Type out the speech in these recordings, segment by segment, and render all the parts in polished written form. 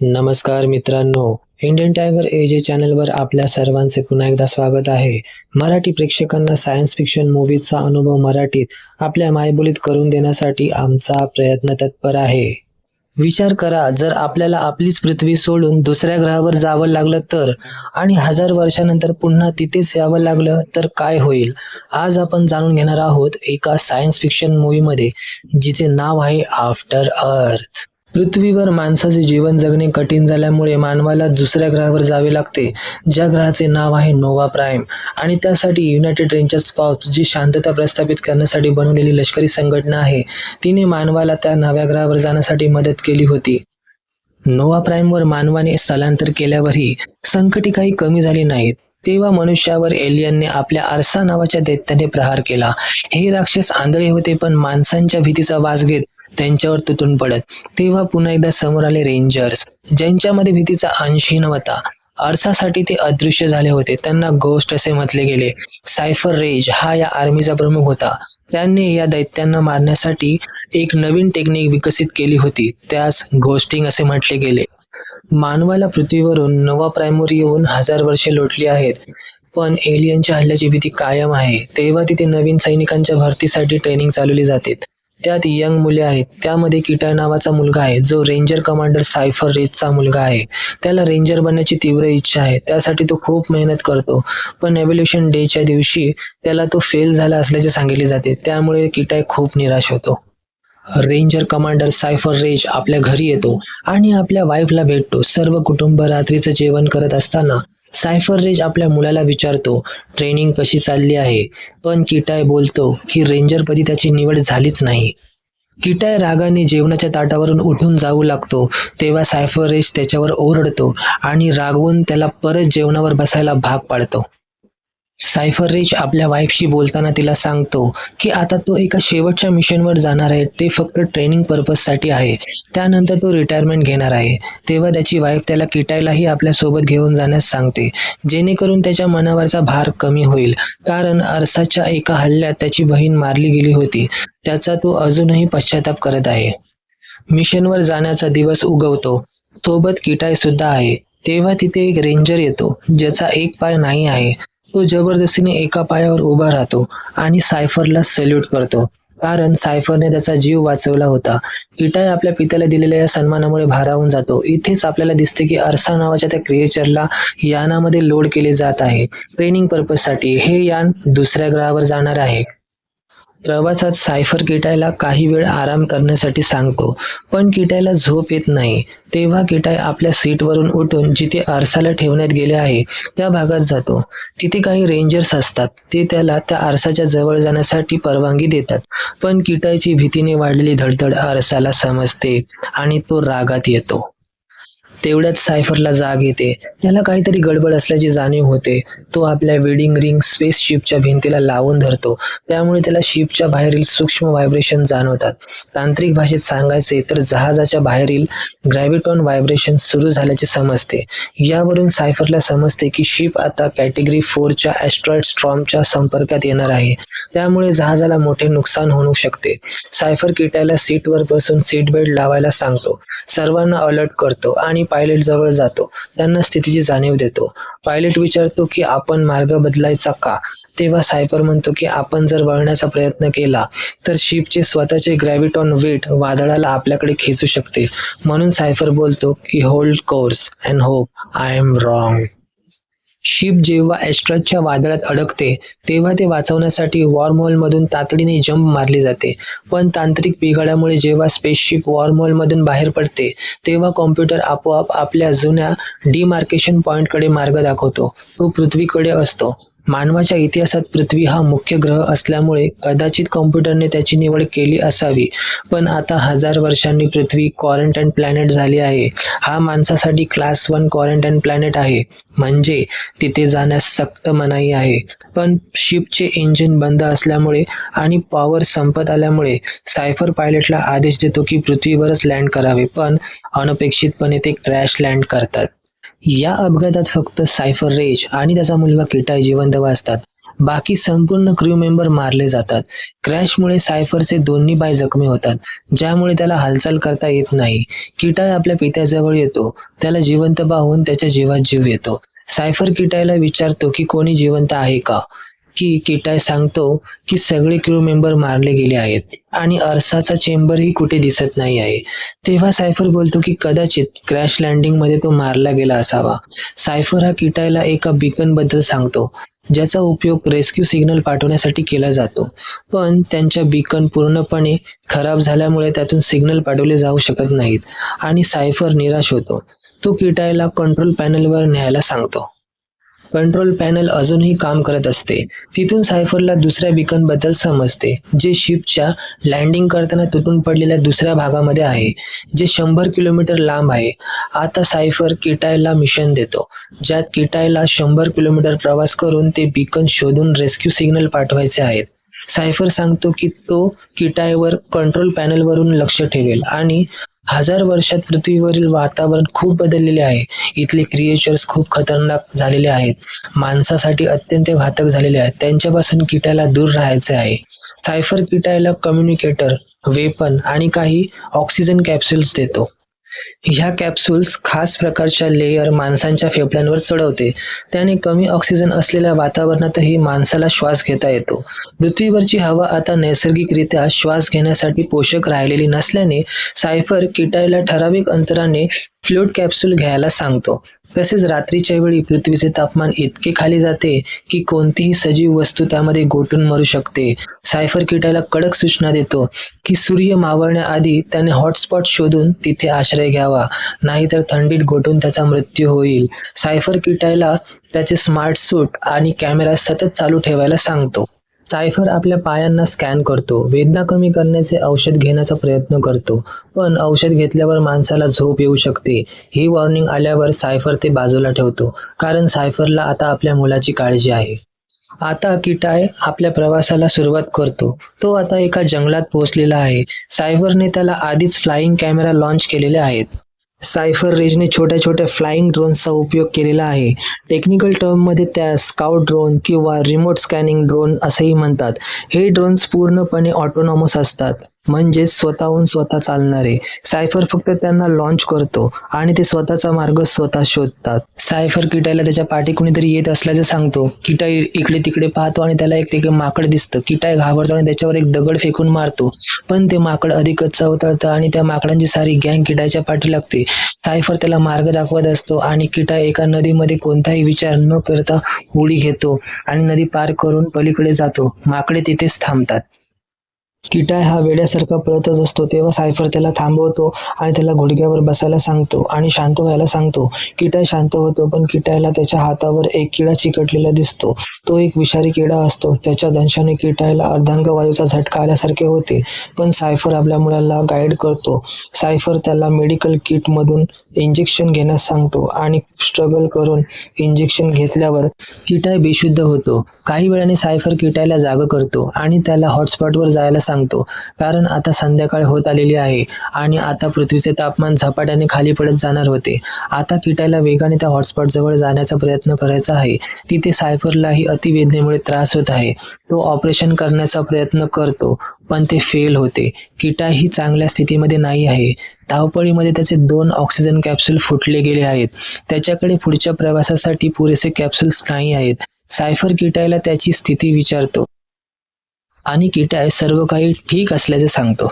नमस्कार मित्रांनो, Indian tiger AJ चॅनलवर आपल्या सर्वांचे पुन्हा एकदा स्वागत आहे. मराठी प्रेक्षकांना सायन्स फिक्शन मूवीजचा अनुभव मराठीत आपल्या मायबोलीत करून देण्यासाठी आमचा प्रयत्न तत्पर आहे. विचार करा, जर आपल्याला आपलीच पृथ्वी सोडून दुसऱ्या ग्रहावर जावं लागलं तर, आणि 1000 वर्षानंतर पुन्हा तिथेच यावं लागलं तर काय होईल? आज आपण जाणून घेणार आहोत एका सायन्स फिक्शन मूवीमध्ये, जिचे नाव आहे आफ्टर अर्थ. पृथ्वीवर माणसाचे जीवन जगणे कठीण झाल्यामुळे मानवाला दुसऱ्या ग्रहावर जावे लागते, ज्या ग्रहाचे नाव आहे नोवा प्राईम. आणि त्यासाठी युनायटेड रेंजर्स कॉर्प्स, जी शांतता प्रस्थापित करण्यासाठी बनवलेली लष्करी संघटना आहे, तिने मानवाला त्या नव्या ग्रहावर जाण्यासाठी मदत केली होती. नोवा प्राईमवर मानवाने स्थलांतर केल्यावरही संकटे काही कमी झाली नाहीत. तेव्हा मनुष्यावर एलियनने आपल्या आरसा नावाच्या दैत्याने प्रहार केला. हे राक्षस आंधळे होते, पण माणसांच्या भीतीचा वास घेत त्यांच्यावर तुटून पडत. तेव्हा पुन्हा एकदा समोर आले रेंजर्स, ज्यांच्यामध्ये भीतीचा अंशही नव्हता. आरसासाठी ते अदृश्य झाले होते. त्यांना गोस्ट असे म्हटले गेले. सायफर रेज हा या आर्मीचा प्रमुख होता. त्याने या दैत्यांना मारण्यासाठी एक नवीन टेक्निक विकसित केली होती, त्यास घोस्टिंग असे म्हटले गेले. मानवाला पृथ्वीवरून नोवा प्राईमवर येऊन 1000 वर्षे लोटली आहेत, पण एलियनच्या हल्ल्याची भीती कायम आहे. तेव्हा तिथे नवीन सैनिकांच्या भरतीसाठी ट्रेनिंग चालवली जाते. त्यात यंग मुले आहेत. त्यामध्ये किटाय नावाचा मुलगा आहे, जो रेंजर कमांडर सायफर रेजचा मुलगा आहे. त्याला रेंजर बनण्याची तीव्र इच्छा आहे. त्यासाठी तो खूप मेहनत करतो, पण एव्होल्यूशन डेच्या दिवशी त्याला तो फेल झाला असल्याचे सांगितले जाते. त्यामुळे किटाय खूप निराश होतो. रेंजर कमांडर सायफर रेज आपल्या घरी येतो आणि आपल्या वाईफला भेटतो. सर्व कुटुंब रात्रीचं जेवण करत असताना सायफर रेज आपल्या मुलाला विचारतो, ट्रेनिंग कशी चालली आहे? पण किटाय बोलतो की रेंजरपदी त्याची निवड झालीच नाही. किटाय रागाने जेवणाच्या ताटावरून उठून जाऊ लागतो. तेव्हा सायफर रेज त्याच्यावर ओरडतो आणि रागवून त्याला परत जेवणावर बसायला भाग पाडतो. सायफर रेज आपल्या वाईफशी बोलताना तिला सांगतो की आता तो एका शेवटच्या मिशनवर जाणार आहे, ते फक्त ट्रेनिंग पर्पजसाठी आहे. त्यानंतर तो रिटायरमेंट घेणार आहे. तेव्हा त्याची वाईफ त्याला किटायलाही आपल्या सोबत घेऊन जाण्यास सांगते, जेणेकरून त्याच्या मनावरचा भार कमी होईल. कारण अरसाच्या एका हल्ल्यात त्याची बहीण मारली गेली होती. त्याचा तो अजूनही पश्चाताप करत आहे. मिशनवर जाण्याचा दिवस उगवतो. सोबत किटाय सुद्धा आहे. तेव्हा तिथे एक रेंजर येतो, ज्याचा एक पाय नाही आहे. तो जबरदस्तीने एका पायावर उभा राहतो आणि सायफरला सॅल्यूट करतो, कारण सायफरने त्याचा जीव वाचवला होता. किटाय आपल्या पित्याला दिलेल्या या सन्मानामुळे भारावून जातो. इथेच आपल्याला दिसते की अरसा नावाच्या त्या क्रिएचरला यानामध्ये लोड केले जात आहे ट्रेनिंग पर्पजसाठी. हे यान दुसऱ्या ग्रहावर जाणार आहे. प्रवासात सायफर किटायला काही वेळ आराम करण्यासाठी सांगतो, पण किटायला झोप येत नाही. तेव्हा किटाय आपल्या सीटवरून उठून जिथे आरसाला ठेवण्यात गेले आहे त्या भागात जातो. तिथे काही रेंजर्स असतात. ते त्याला त्या आरसाच्या जवळ जाण्यासाठी परवानगी देतात, पण किटायची भीतीने वाढलेली धडधड आरसाला समजते आणि तो रागात येतो. तेवढ्यात सायफरला जाग येते. त्याला काहीतरी गडबड असल्याची जाणीव होते. तो आपल्या वेडिंग रिंग स्पेसशिपच्या भिंतीला लावून धरतो. त्यामुळे त्याला शिपच्या बाहेरील सूक्ष्म व्हायब्रेशन जाणवतात. तांत्रिक भाषेत सांगायचे तर जहाजाच्या बाहेरील ग्रॅव्हिटॉन व्हायब्रेशन सुरू झाल्याचे समजते. यावरून सायफरला समजते की शिप आता कॅटेगरी 4च्या ॲस्ट्रॉइड स्टॉर्मच्या संपर्कात येणार आहे. त्यामुळे जहाजाला मोठे नुकसान होऊ शकते. सायफर किटायला सीटवर बसून सीट बेल्ट लावायला सांगतो. सर्वांना अलर्ट करतो आणि पायलट जवळ जातो. त्यांना स्थितीची जाणीव देतो. पायलट विचारतो की आपण मार्ग बदलायचा का? तेव्हा सायफर म्हणतो की आपण जर वळण्याचा प्रयत्न केला तर शिपचे स्वतःचे ग्रॅव्हिटॉन वेट वादळाला आपल्याकडे खेचू शकते. म्हणून सायफर बोलतो की hold course and hope I am wrong. Ship जेव्हा ॲस्ट्रॉइडच्या वादळात अडकते तेव्हा ते वाचवण्यासाठी वॉर्महोलमधून तातडीने जंप मारली जाते. पण तांत्रिक बिघाडामुळे जेव्हा स्पेसशिप वॉर्महोलमधून बाहेर पडते तेव्हा कॉम्प्युटर आपोआप आपल्या जुन्या डिमार्केशन पॉइंटकडे मार्ग दाखवतो. तो पृथ्वीकडे असतो. मानवाच्या इतिहासात पृथ्वी हा मुख्य ग्रह असल्यामुळे कदाचित कॉम्प्युटरने त्याची निवड केली असावी. पण आता 1000 वर्षांनी पृथ्वी क्वारंटाईन प्लॅनेट झाली आहे. हा माणसासाठी क्लास 1 क्वारंटाईन प्लॅनेट आहे, म्हणजे तिथे जाण्यास सक्त मनाई आहे. पण शिपचे इंजिन बंद असल्यामुळे आणि पॉवर संपत आल्यामुळे सायफर पायलटला आदेश देतो की पृथ्वीवरच लँड करावे, पण अनपेक्षितपणे ते क्रॅश लँड करतात. या अपघातात फक्त सायफर रेज आणि त्याचा मुलगा किटाय जिवंत वाचतात. बाकी संपूर्ण क्रू मेंबर मारले जातात. क्रॅशमुळे सायफरचे दोन्ही पाय जखमी होतात, ज्यामुळे त्याला हालचाल करता येत नाही. किटाय आपल्या पित्याजवळ येतो. त्याला जिवंत पाहून त्याच्या जीवात जीव येतो. सायफर किटायला विचारतो की कोणी जिवंत आहे का? किटाय सांगतो की सगळे क्रू मेंबर मारले गेले आहेत आणि अर्साचा चेंबरही कुठे दिसत नाही आहे. तेव्हा सायफर बोलतो की कदाचित क्रॅश लँडिंग मध्ये तो मारला गेला असावा. सायफर हा किटायला एका बीकन बद्दल सांगतो, ज्याचा उपयोग रेस्क्यू सिग्नल पाठवण्यासाठी केला जातो. पण त्यांच्या बीकन पूर्णपणे खराब झाल्यामुळे त्यातून सिग्नल पाठवले जाऊ शकत नाहीत आणि सायफर निराश होतो. तो किटायला कंट्रोल पॅनलवर न्यायला सांगतो. कंट्रोल पॅनल अजूनही काम करत असते. तिथून सायफरला दुसऱ्या बीकन बद्दल समजते, जे शिपच्या लँडिंग करताना तुटून पडलेल्या दुसऱ्या भागामध्ये आहे, जे 100 किलोमीटर लांब आहे. आता सायफर किटायला मिशन देतो, ज्यात किटायला 100 किलोमीटर प्रवास करून ते बीकन शोधून रेस्क्यू सिग्नल पाठवायचे आहेत. सायफर सांगतो की तो किटायवर कंट्रोल पॅनलवरून लक्ष ठेवेल आणि 1000 वर्षात पृथ्वीवरील वातावरण खूप बदललेले आहे. इथले क्रिएचर्स खूप खतरनाक झालेले आहेत, माणसासाठी अत्यंत घातक झालेले आहेत. त्यांच्यापासून किटायला दूर राहायचे आहे. सायफर किटायला कम्युनिकेटर, वेपन आणि काही ऑक्सिजन कॅप्सूल्स देतो. ह्या कॅप्सूल्स खास प्रकारच्या लेयर माणसांच्या फेफड्यांवर चढवते. त्याने कमी ऑक्सिजन असलेल्या वातावरणातही माणसाला श्वास घेता येतो. पृथ्वीवरची हवा आता नैसर्गिकरित्या श्वास घेण्यासाठी पोषक राहिलेली नसल्याने सायफर किटायला ठराविक अंतराने फ्लूइड कॅप्सूल घ्यायला सांगतो. तसेच रात्रीच्या वेळी पृथ्वीचे तापमान इतके खाली जाते की कोणतीही सजीव वस्तू त्यामध्ये गोठून मरू शकते. सायफर किटायला कडक सूचना देतो की सूर्य मावळण्याआधी त्याने हॉटस्पॉट शोधून तिथे आश्रय घ्यावा, नाहीतर थंडीत गोठून त्याचा मृत्यू होईल. सायफर किटायला त्याचे स्मार्ट सूट आणि कॅमेरा सतत चालू ठेवायला सांगतो. सायफर आपल्या पायांना स्कॅन करतो, वेदना कमी करण्याचे औषध घेण्याचा प्रयत्न करतो, पण औषध घेतल्यावर माणसाला झोप येऊ शकते. ही वॉर्निंग आल्यावर सायफर ते बाजूला ठेवतो, कारण सायफरला आता आपल्या मुलाची काळजी आहे. आता किटाय आपल्या प्रवासाला सुरुवात करतो. तो आता एका जंगलात पोहोचलेला आहे. सायफरने त्याला आधीच फ्लाइंग कॅमेरा लॉन्च केलेले आहेत. सायफर रेजने छोट्या छोट्या फ्लाइंग ड्रोन्सचा उपयोग केलेला आहे. टेक्निकल टर्ममध्ये त्या स्काउट ड्रोन किंवा रिमोट स्कॅनिंग ड्रोन असेही म्हणतात. हे ड्रोन्स पूर्णपणे ऑटोनॉमस असतात, म्हणजेच स्वतःहून स्वतः चालणारे. सायफर फक्त त्यांना लॉन्च करतो आणि ते स्वतःचा मार्ग स्वतः शोधतात. सायफर किटायला त्याच्या पाठी कुणीतरी येत असल्याचे सांगतो. किटाय इकडे तिकडे पाहतो आणि त्याला एक माकड दिसतं. किटाय घाबरतो आणि त्याच्यावर एक दगड फेकून मारतो, पण ते माकड अधिकच चवतळतं आणि त्या माकडांची सारी गँग किटायच्या पाठी लागते. सायफर त्याला मार्ग दाखवत असतो आणि किटाय एका नदीमध्ये कोणताही विचार न करता उडी घेतो आणि नदी पार करून पलीकडे जातो. माकडे तिथेच थांबतात. किटाय हा वेड्यासारखा पळतच असतो. तेव्हा सायफर त्याला थांबवतो आणि त्याला गुडघ्यावर बसायला सांगतो आणि शांत व्हायला सांगतो. किटाय शांत होतो, पण किटायला त्याच्या हातावर एक किडा चिकटलेला दिसतो. तो एक विषारी किडा असतो. त्याच्या दंशाने किटायला अर्धांगवायूचा झटका आल्यासारखे होते, पण सायफर आपल्या मुलाला गाईड करतो. सायफर त्याला मेडिकल किटमधून इंजेक्शन घेण्यास सांगतो आणि स्ट्रगल करून इंजेक्शन घेतल्यावर किटाय बेशुद्ध होतो. काही वेळाने सायफर किटायला जाग करतो आणि त्याला हॉटस्पॉटवर जायला सांगतो, कारण आता संध्याकाळ होत आलेली आहे आणि आता पृथ्वीचे तापमान झपाट्याने खाली पडत जाणार होते. आता किटायला वेगाने त्या हॉटस्पॉट जवळ जाण्याचा प्रयत्न करायचा आहे. तिथे सायफरलाही अतिवेदनेमुळे त्रास होत आहे. तो ऑपरेशन करण्याचा प्रयत्न करतो, पण ते फेल होते. किटाय ही चांगल्या स्थितीमध्ये नाही आहे. धावपळीमध्ये त्याचे 2 ऑक्सिजन कॅप्सूल फुटले गेले आहेत. त्याच्याकडे पुढच्या प्रवासासाठी पुरेसे कॅप्सूल्स नाही आहेत. सायफर किटायला त्याची स्थिती विचारतो आणि किटाय सर्व काही ठीक असल्याचे सांगतो.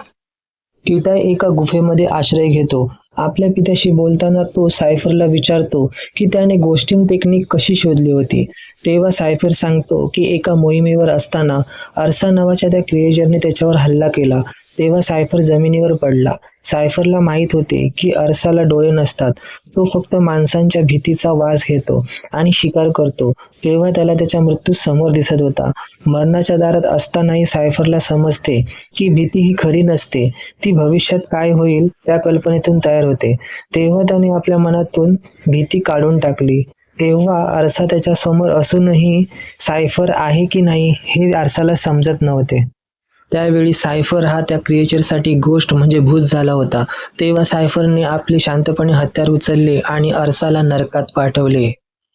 किटाय एका गुफेमध्ये आश्रय घेतो. आपल्या पित्याशी बोलताना तो सायफरला विचारतो की त्याने गोस्टिंग टेक्निक कशी शोधली होती. तेव्हा सायफर सांगतो की एका मोहिमेवर असताना अर्सा नावाच्या त्या क्रिएचरने त्याच्यावर हल्ला केला. तेव्हा सायफर जमिनीवर पडला. सायफरला माहीत होते की अर्साला डोळे नसतात. तो फक्त माणसांच्या भीतीचा वास घेतो आणि शिकार करतो. तेव्हा त्याला त्याचा मृत्यू समोर दिसत होता. मरणाच्या दारात असतानाही सायफरला समजते की भीती ही खरी नसते, ती भविष्यात काय होईल त्या कल्पनेतून तयार होते. तेव्हा त्याने आपल्या मनातून भीती काढून टाकली. तेव्हा अर्सा त्याच्या समोर असूनही सायफर आहे की नाही हे अर्साला समजत नव्हते. त्यावेळी सायफर हा त्या क्रिएचरसाठी गोष्ट म्हणजे भूत झाला होता. तेव्हा सायफरने आपले शांतपणे हत्यार उचलले आणि अर्साला नरकात पाठवले.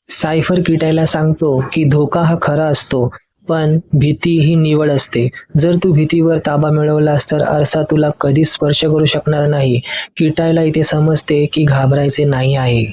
सायफर किटायला सांगतो की धोका हा खरा असतो, पण भीती ही निवड असते. जर तू भीतीवर ताबा मिळवलास तर अरसा तुला कधीच स्पर्श करू शकणार नाही. किटायला इथे समजते की घाबरायचे नाही आहे.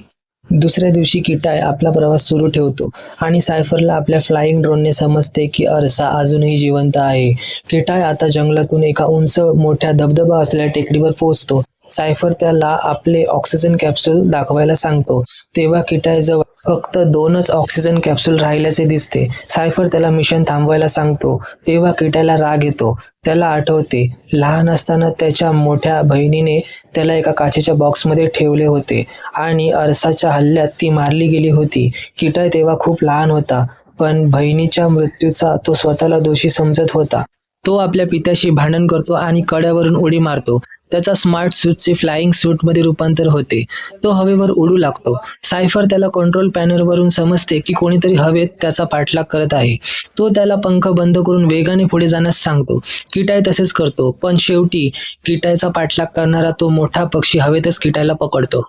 दुसऱ्या दिवशी किटाय आपला प्रवास सुरू ठेवतो आणि सायफरला आपल्या फ्लाइंग ड्रोनने समजते की अरसा अजूनही जिवंत आहे. किटाय आता जंगलातून एका उंच मोठ्या धबधबा असलेल्या टेकडीवर पोहोचतो. सायफर त्याला आपले ऑक्सिजन कॅप्सूल दाखवायला सांगतो. तेव्हा किटायजवळ फक्त 2च ऑक्सिजन कॅप्सूल राहिल्याचे दिसते. सायफर त्याला मिशन थांबवायला सांगतो. तेव्हा किटायला राग येतो. त्याला आठवते लहान असताना त्याच्या मोठ्या बहिणीने त्याला एका काचेच्या बॉक्समध्ये ठेवले होते आणि अरसाच्या हल्ल्यात ती मारली गेली होती. किटाय तेव्हा खूप लहान होता, पण बहिणीच्या मृत्यूचा तो स्वतःला दोषी समजत होता. तो आपल्या पित्याशी भांडण करतो आणि कड्यावरून उडी मारतो. त्याचा स्मार्ट सूटचे फ्लाइंग सूटमध्ये रूपांतर होते. तो हवेवर उडू लागतो. सायफर त्याला कंट्रोल पॅनलवरून समजते की कोणीतरी हवेत त्याचा पाठलाग करत आहे. तो त्याला पंख बंद करून वेगाने पुढे जाण्यास सांगतो. किटाय तसेच करतो, पण शेवटी किटायचा पाठलाग करणारा तो मोठा पक्षी हवेतच किटायला पकडतो.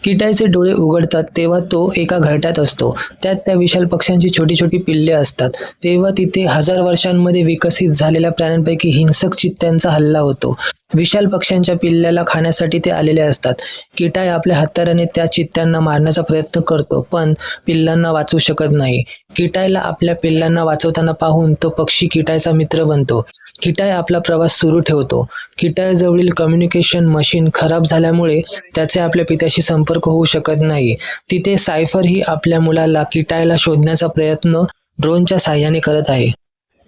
किटायचे डोळे उघडतात तेव्हा तो एका घरट्यात असतो. त्यात त्या विशाल पक्ष्यांची छोटी छोटी पिल्ले असतात. तेव्हा तिथे 1000 वर्षांमध्ये विकसित झालेल्या प्राण्यांपैकी हिंसक चित्त्यांचा हल्ला होतो. विशाल पक्ष्यांच्या पिल्ल्याला खाण्यासाठी ते आलेले असतात. किटाय आपल्या हत्याराने त्या चित्त्यांना मारण्याचा प्रयत्न करतो, पण पिल्लांना वाचवू शकत नाही. किटायला आपल्या पिल्लांना वाचवताना पाहून तो पक्षी किटायचा मित्र बनतो. किटाय आपला प्रवास सुरू ठेवतो. किटायजवळील कम्युनिकेशन मशीन खराब झाल्यामुळे त्याचे आपल्या पित्याशी संपर्क होऊ शकत नाही. तिथे सायफर ही आपल्या मुलाला किटायला शोधण्याचा प्रयत्न ड्रोनच्या साहाय्याने करत आहे.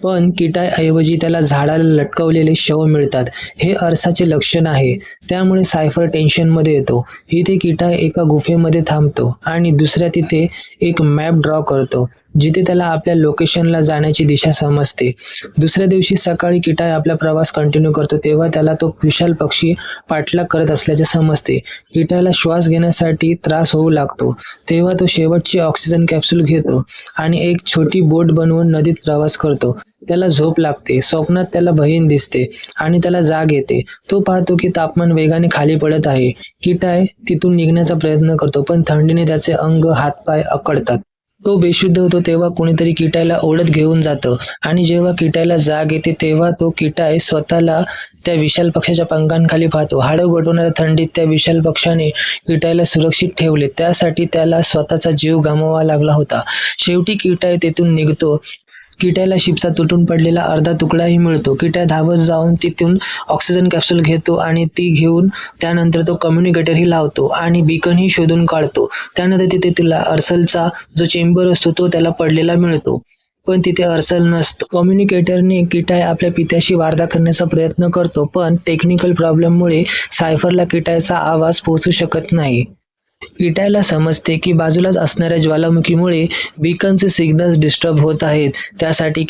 पण किटाय ऐवजी त्याला झाडाला लटकवलेले शव मिळतात. हे अरसाचे लक्षण आहे. त्यामुळे सायफर टेन्शनमध्ये येतो. इथे किटाय एका गुफेमध्ये थांबतो आणि दुसऱ्या तिथे एक मॅप ड्रॉ करतो, जिथे त्याला आपल्या लोकेशनला जाण्याची दिशा समजते. दुसऱ्या दिवशी सकाळी किटाय आपला प्रवास कंटिन्यू करतो तेव्हा त्याला तो विशाल पक्षी पाठलाग करत असल्याचे समजते. किटायला श्वास घेण्यासाठी त्रास होऊ लागतो. तेव्हा तो शेवटची ऑक्सिजन कॅप्सूल घेतो आणि एक छोटी बोट बनवून नदीत प्रवास करतो. त्याला झोप लागते. स्वप्नात त्याला बहीण दिसते आणि त्याला जाग येते. तो पाहतो की तापमान वेगाने खाली पडत आहे. किटाय तिथून निघण्याचा प्रयत्न करतो, पण थंडीने त्याचे अंग हातपाय आकडतात. तो बेशुद्ध होतो तेव्हा कोणीतरी किटायला ओढत घेऊन जातं आणि जेव्हा किटायला जाग येते तेव्हा तो किटाय स्वतःला त्या विशाल पक्ष्याच्या पंखांखाली पाहतो. हाडं गोठवणाऱ्या थंडीत त्या विशाल पक्षाने किटायला सुरक्षित ठेवले, त्यासाठी त्याला स्वतःचा जीव गमवावा लागला होता. शेवटी किटाय तेथून निघतो. किटायला शिपचा तुटून पडलेला अर्धा तुकडाही मिळतो. किटाय धावत जाऊन तिथून ऑक्सिजन कॅप्सूल घेतो आणि ती घेऊन त्यानंतर तो कम्युनिकेटरही लावतो आणि बीकनही शोधून काढतो. त्यानंतर तिथे तुला अर्सलचा जो चेंबर असतो तो त्याला पडलेला मिळतो, पण तिथे अर्सल नसतो. कम्युनिकेटरने किटाय आपल्या पित्याशी वार्ता करण्याचा प्रयत्न करतो, पण टेक्निकल प्रॉब्लेममुळे सायफरला किटायचा आवाज पोहोचू शकत नाही. किटायला समजते की बाजूलाच असणाऱ्या ज्वालामुखीमुळे बीकनचे सिग्नल्स डिस्टर्ब होत आहेत. त्यासाठी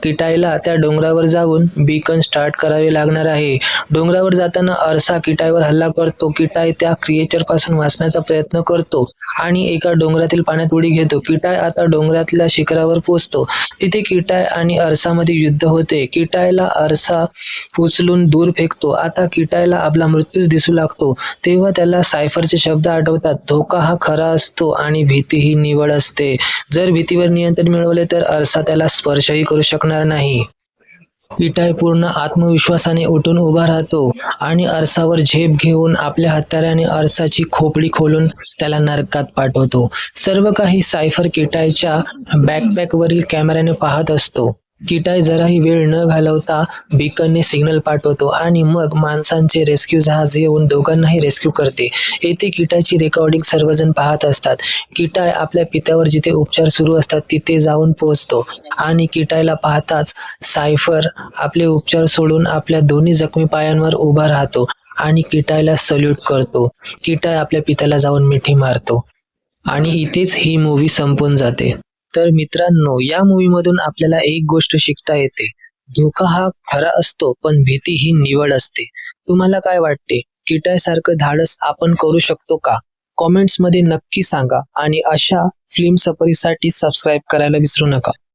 किटायला त्या डोंगरावर जाऊन बीकन स्टार्ट करावे लागणार आहे. डोंगरावर जाताना अरसा किटायवर हल्ला करतो. किटाय त्या क्रिएचर पासून वाचण्याचा प्रयत्न करतो आणि एका डोंगरातील पाण्यात उडी घेतो. किटाय आता डोंगरातल्या शिखरावर पोहोचतो. तिथे किटाय आणि अरसामध्ये युद्ध होते. किटायला अरसा उचलून दूर फेकतो. आता किटायला आपला मृत्यूच दिसू लागतो. तेव्हा त्याला सायफरचे शब्द आठवतात. धोका हा खरा असतो आणि भीती ही निवड असते. जर भीतीवर नियंत्रण मिळवले तर अरसा त्याला स्पर्शही करू शकणार नाही. किटाय पूर्ण आत्मविश्वासाने उठून उभा राहतो आणि अरसावर झेप घेऊन आपल्या हत्याराने अरसाची खोपडी खोलून त्याला नरकात पाठवतो. सर्व काही सायफर किटायच्या बॅकपॅकवरील कॅमेऱ्याने पाहत असतो. किटाय जराही वेळ न घालवता बीकनने सिग्नल पाठवतो आणि मग माणसांचे रेस्क्यू जहाज येऊन दोघांनाही रेस्क्यू करते. येथे किटायची रेकॉर्डिंग सर्वजण पाहत असतात. किटाय आपल्या पित्यावर जिथे उपचार सुरू असतात तिथे जाऊन पोहोचतो आणि किटायला पाहताच सायफर आपले उपचार सोडून आपल्या दोन्ही जखमी पायांवर उभा राहतो आणि किटायला सल्यूट करतो. किटाय आपल्या पित्याला जाऊन मिठी मारतो आणि इथेच ही मूवी संपून जाते. तर मित्रांनो, या मूवीमधून आपल्याला एक गोष्ट शिकता येते. धोका हा खरा असतो, पण भीती ही निवड असते. तुम्हाला काय वाटते? किटाय सारखं धाडस आपण करू शकतो का? कॉमेंट्स मध्ये नक्की सांगा आणि अशा फिल्म सफरीसाठी सबस्क्राईब करायला विसरू नका.